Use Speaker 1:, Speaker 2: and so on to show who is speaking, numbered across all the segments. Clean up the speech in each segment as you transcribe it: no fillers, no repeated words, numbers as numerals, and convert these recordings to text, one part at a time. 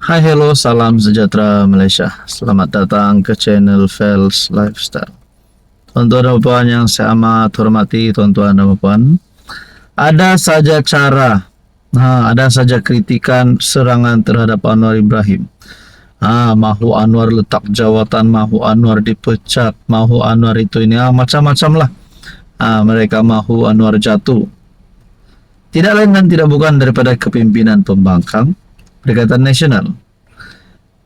Speaker 1: Hai, hello, salam sejahtera Malaysia. Selamat datang ke channel Fels Lifestyle. Tuan-tuan dan puan yang saya amat hormati, tuan-tuan dan puan, ada saja cara, ada saja kritikan serangan terhadap Anwar Ibrahim. Mahu Anwar letak jawatan, mahu Anwar dipecat, mahu Anwar itu ini, macam-macam lah. Mereka mahu Anwar jatuh. Tidak lain dan tidak bukan daripada kepimpinan pembangkang Perikatan Nasional.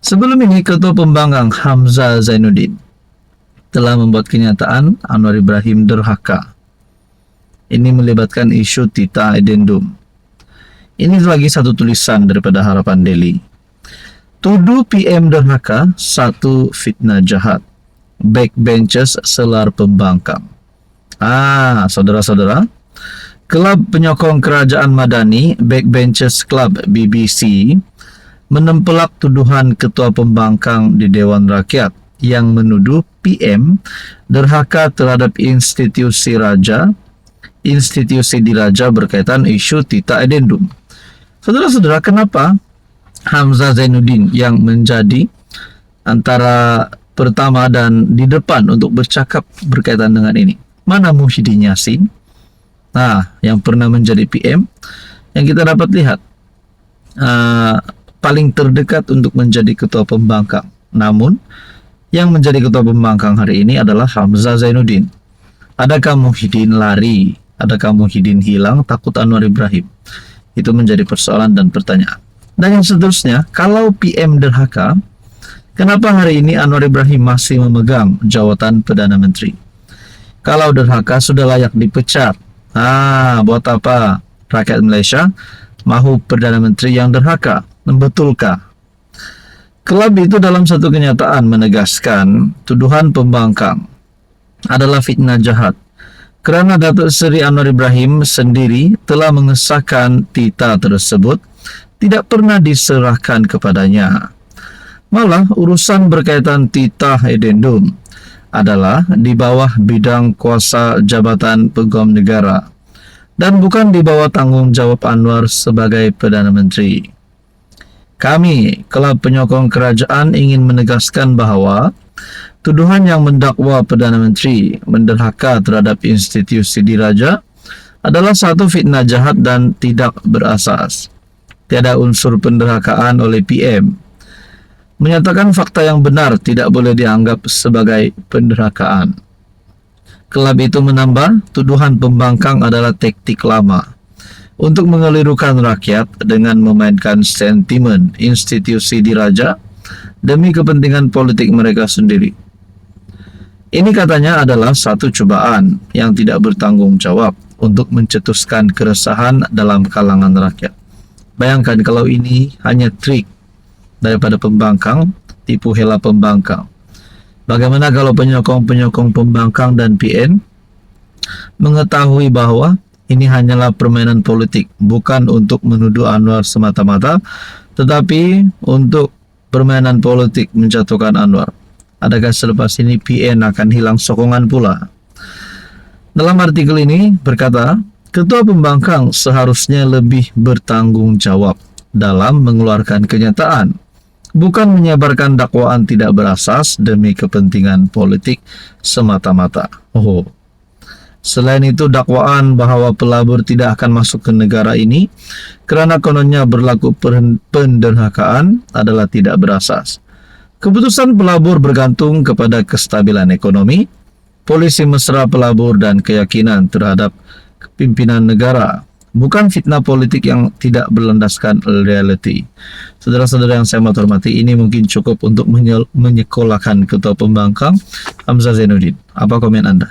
Speaker 1: Sebelum ini, Ketua Pembangkang Hamzah Zainuddin telah membuat kenyataan Anwar Ibrahim derhaka. Ini melibatkan isu Tita Addendum. Ini lagi satu tulisan daripada Harapan Daily. Tuduh PM derhaka, satu fitnah jahat. Backbenchers selar pembangkang. Saudara-saudara, Kelab Penyokong Kerajaan Madani, Backbenchers Club BBC, menempelak tuduhan Ketua Pembangkang di Dewan Rakyat yang menuduh PM derhaka terhadap institusi diraja berkaitan isu Tita Addendum. Saudara-saudara, kenapa Hamzah Zainuddin yang menjadi antara pertama dan di depan untuk bercakap berkaitan dengan ini? Mana Muhyiddin Yassin? Yang pernah menjadi PM, yang kita dapat lihat paling terdekat untuk menjadi Ketua Pembangkang. Namun, yang menjadi Ketua Pembangkang hari ini adalah Hamzah Zainuddin. Adakah Muhyiddin lari? Adakah Muhyiddin hilang takut Anwar Ibrahim? Itu menjadi persoalan dan pertanyaan. Dan yang seterusnya, kalau PM derhaka, kenapa hari ini Anwar Ibrahim masih memegang jawatan Perdana Menteri? Kalau derhaka sudah layak dipecat. Buat apa rakyat Malaysia mahu Perdana Menteri yang derhaka? Betulkah? Kelab itu dalam satu kenyataan menegaskan tuduhan pembangkang adalah fitnah jahat kerana Datuk Seri Anwar Ibrahim sendiri telah mengesahkan Tita tersebut tidak pernah diserahkan kepadanya. Malah urusan berkaitan Tita Addendum adalah di bawah bidang kuasa Jabatan Peguam Negara dan bukan di bawah tanggung jawab Anwar sebagai Perdana Menteri. Kami, Kelab Penyokong Kerajaan, ingin menegaskan bahawa tuduhan yang mendakwa Perdana Menteri menderhaka terhadap institusi diraja adalah satu fitnah jahat dan tidak berasas. Tiada unsur penderhakaan oleh PM. Menyatakan fakta yang benar tidak boleh dianggap sebagai penderhakaan. Kelab itu menambah, tuduhan pembangkang adalah taktik lama untuk mengelirukan rakyat dengan memainkan sentimen institusi diraja demi kepentingan politik mereka sendiri. Ini katanya adalah satu cubaan yang tidak bertanggung jawab untuk mencetuskan keresahan dalam kalangan rakyat. Bayangkan kalau ini hanya trik daripada pembangkang, tipu hela pembangkang. Bagaimana kalau penyokong-penyokong pembangkang dan PN mengetahui bahawa ini hanyalah permainan politik, bukan untuk menuduh Anwar semata-mata, tetapi untuk permainan politik menjatuhkan Anwar. Adakah selepas ini PN akan hilang sokongan pula? Dalam artikel ini berkata, Ketua Pembangkang seharusnya lebih bertanggung jawab dalam mengeluarkan kenyataan, bukan menyebarkan dakwaan tidak berasas demi kepentingan politik semata-mata. Selain itu, dakwaan bahawa pelabur tidak akan masuk ke negara ini kerana kononnya berlaku penderhakaan adalah tidak berasas. Keputusan pelabur bergantung kepada kestabilan ekonomi, polisi mesra pelabur dan keyakinan terhadap pimpinan negara, bukan fitnah politik yang tidak berlandaskan realiti. Saudara-saudara yang saya hormati, ini mungkin cukup untuk menyekolahkan Ketua Pembangkang Hamzah Zainuddin. Apa komen Anda?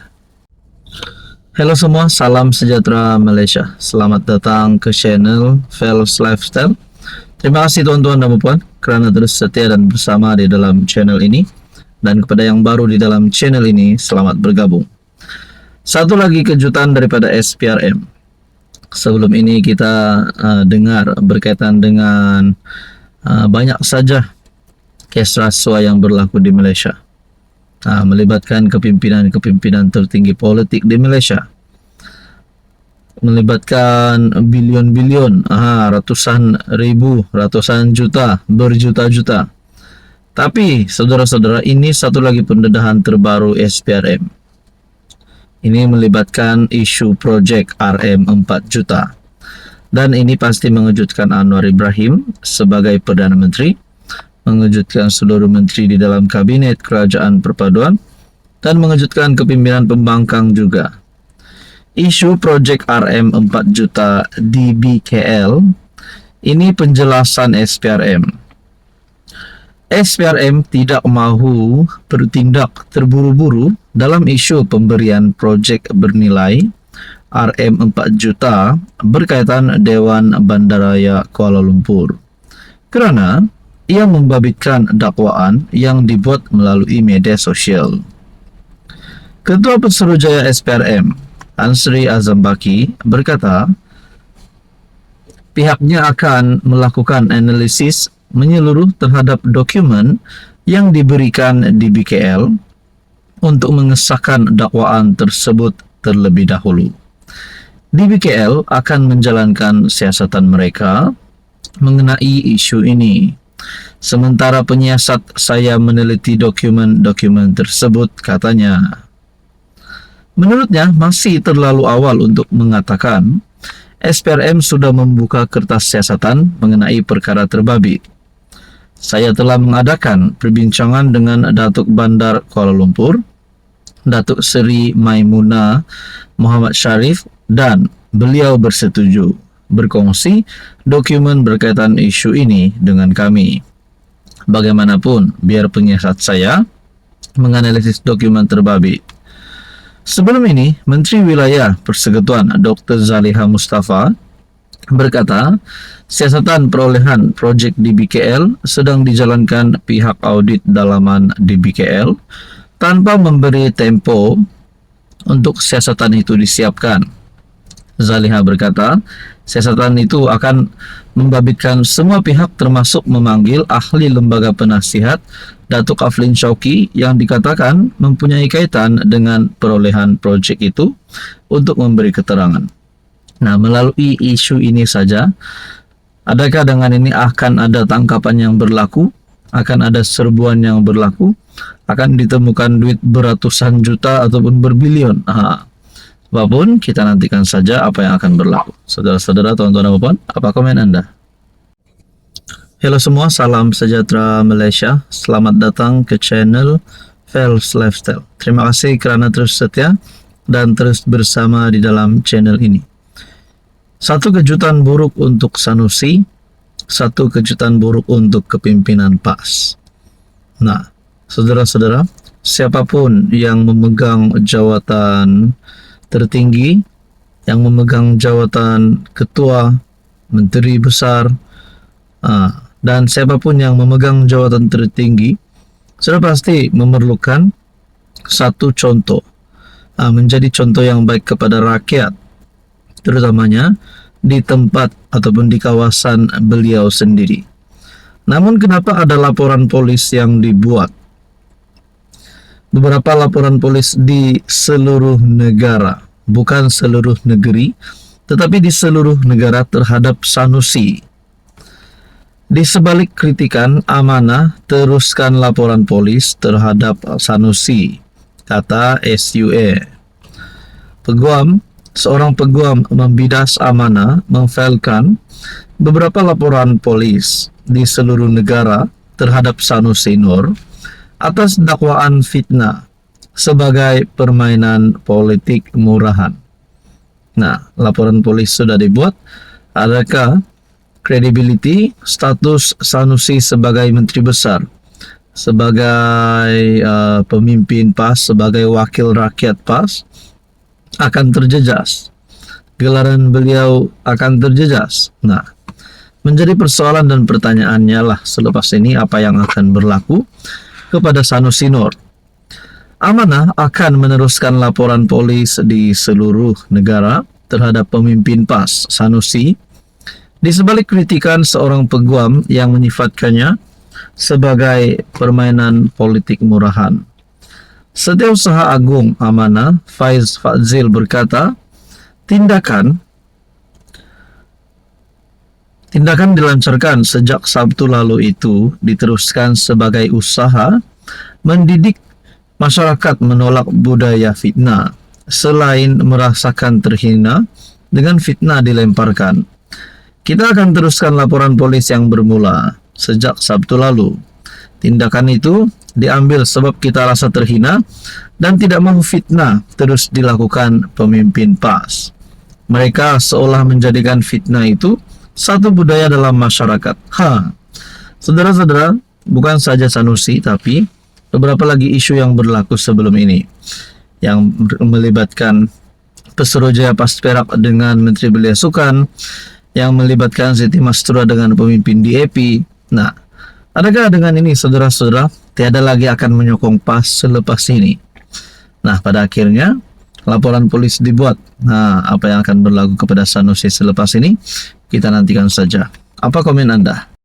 Speaker 1: Halo semua, salam sejahtera Malaysia. Selamat datang ke channel Fels Lifestyle. Terima kasih tuan-tuan dan puan kerana terus setia dan bersama di dalam channel ini. Dan kepada yang baru di dalam channel ini, selamat bergabung. Satu lagi kejutan daripada SPRM. Sebelum ini kita dengar berkaitan dengan banyak saja kes rasuah yang berlaku di Malaysia. Melibatkan kepimpinan-kepimpinan tertinggi politik di Malaysia. melibatkan bilion-bilion, ratusan ribu, ratusan juta, berjuta-juta. Tapi saudara-saudara, ini satu lagi pendedahan terbaru SPRM. Ini melibatkan isu proyek RM 4 juta. Dan ini pasti mengejutkan Anwar Ibrahim sebagai Perdana Menteri, mengejutkan seluruh menteri di dalam kabinet kerajaan perpaduan, dan mengejutkan kepimpinan pembangkang juga. Isu proyek RM 4 juta di BKL, ini penjelasan SPRM. SPRM tidak mahu bertindak terburu-buru dalam isu pemberian proyek bernilai RM 4 juta berkaitan Dewan Bandaraya Kuala Lumpur, kerana ia membabitkan dakwaan yang dibuat melalui media sosial. Ketua Pesuruhjaya SPRM, Ansri Azam Baki, berkata pihaknya akan melakukan analisis menyeluruh terhadap dokumen yang diberikan di BKL untuk mengesahkan dakwaan tersebut terlebih dahulu. Di BKL akan menjalankan siasatan mereka mengenai isu ini. Sementara penyiasat saya meneliti dokumen-dokumen tersebut, katanya. Menurutnya masih terlalu awal untuk mengatakan SPRM sudah membuka kertas siasatan mengenai perkara terbabit. Saya telah mengadakan perbincangan dengan Datuk Bandar Kuala Lumpur, Datuk Seri Maimunah Muhammad Sharif, dan beliau bersetuju berkongsi dokumen berkaitan isu ini dengan kami. Bagaimanapun, biar penyiasat saya menganalisis dokumen terbabit. Sebelum ini, Menteri Wilayah Persekutuan Dr. Zaliha Mustafa berkata, siasatan perolehan projek di BKL sedang dijalankan pihak audit dalaman di BKL tanpa memberi tempo untuk siasatan itu disiapkan. Zaliha berkata, siasatan itu akan membabitkan semua pihak termasuk memanggil ahli lembaga penasihat Datuk Aflin Shauki yang dikatakan mempunyai kaitan dengan perolehan projek itu untuk memberi keterangan. Nah, melalui isu ini saja, adakah dengan ini akan ada tangkapan yang berlaku? Akan ada serbuan yang berlaku? Akan ditemukan duit beratusan juta ataupun berbilion? Apapun, kita nantikan saja apa yang akan berlaku. Saudara-saudara, tuan-tuan dan puan, apa komen Anda? Halo semua, salam sejahtera Malaysia. Selamat datang ke channel Fels Lifestyle. Terima kasih kerana terus setia dan terus bersama di dalam channel ini. Satu kejutan buruk untuk Sanusi, satu kejutan buruk untuk kepimpinan PAS. Nah, saudara-saudara, siapapun yang memegang jawatan tertinggi, yang memegang jawatan ketua, menteri besar, dan siapapun yang memegang jawatan tertinggi, sudah pasti memerlukan satu contoh, menjadi contoh yang baik kepada rakyat, terutamanya di tempat ataupun di kawasan beliau sendiri. Namun kenapa ada laporan polis yang dibuat? Beberapa laporan polis di seluruh negara, bukan seluruh negeri, tetapi di seluruh negara terhadap Sanusi. Di sebalik kritikan Amanah, teruskan laporan polis terhadap Sanusi, kata SUA. Seorang peguam membidas Amanah memfailkan beberapa laporan polis di seluruh negara terhadap Sanusi Nur atas dakwaan fitnah sebagai permainan politik murahan. Nah, laporan polis sudah dibuat. Adakah credibility status Sanusi sebagai menteri besar, sebagai pemimpin PAS, sebagai wakil rakyat PAS akan terjejas? Gelaran beliau akan terjejas. Nah, menjadi persoalan dan pertanyaannya lah selepas ini apa yang akan berlaku kepada Sanusi Nur. Amanah akan meneruskan laporan polis di seluruh negara terhadap pemimpin PAS Sanusi di sebalik kritikan seorang peguam yang menyifatkannya sebagai permainan politik murahan. Setiausaha Agung Amanah Faiz Fadzil berkata, tindakan Tindakan dilancarkan sejak Sabtu lalu itu diteruskan sebagai usaha mendidik masyarakat menolak budaya fitnah, selain merasakan terhina dengan fitnah dilemparkan. Kita akan teruskan laporan polis yang bermula sejak Sabtu lalu. Tindakan itu diambil sebab kita rasa terhina dan tidak mau fitnah terus dilakukan pemimpin PAS. Mereka seolah menjadikan fitnah itu satu budaya dalam masyarakat. Saudara-saudara, bukan saja Sanusi, tapi beberapa lagi isu yang berlaku sebelum ini yang melibatkan Pesuruhjaya PAS Perak dengan Menteri Belia Sukan, yang melibatkan Siti Mastura dengan pemimpin DAP. Nah, adakah dengan ini saudara-saudara tiada lagi akan menyokong PAS selepas ini? Nah, pada akhirnya laporan polis dibuat. Nah, apa yang akan berlaku kepada Sanusi selepas ini kita nantikan saja. Apa komen Anda?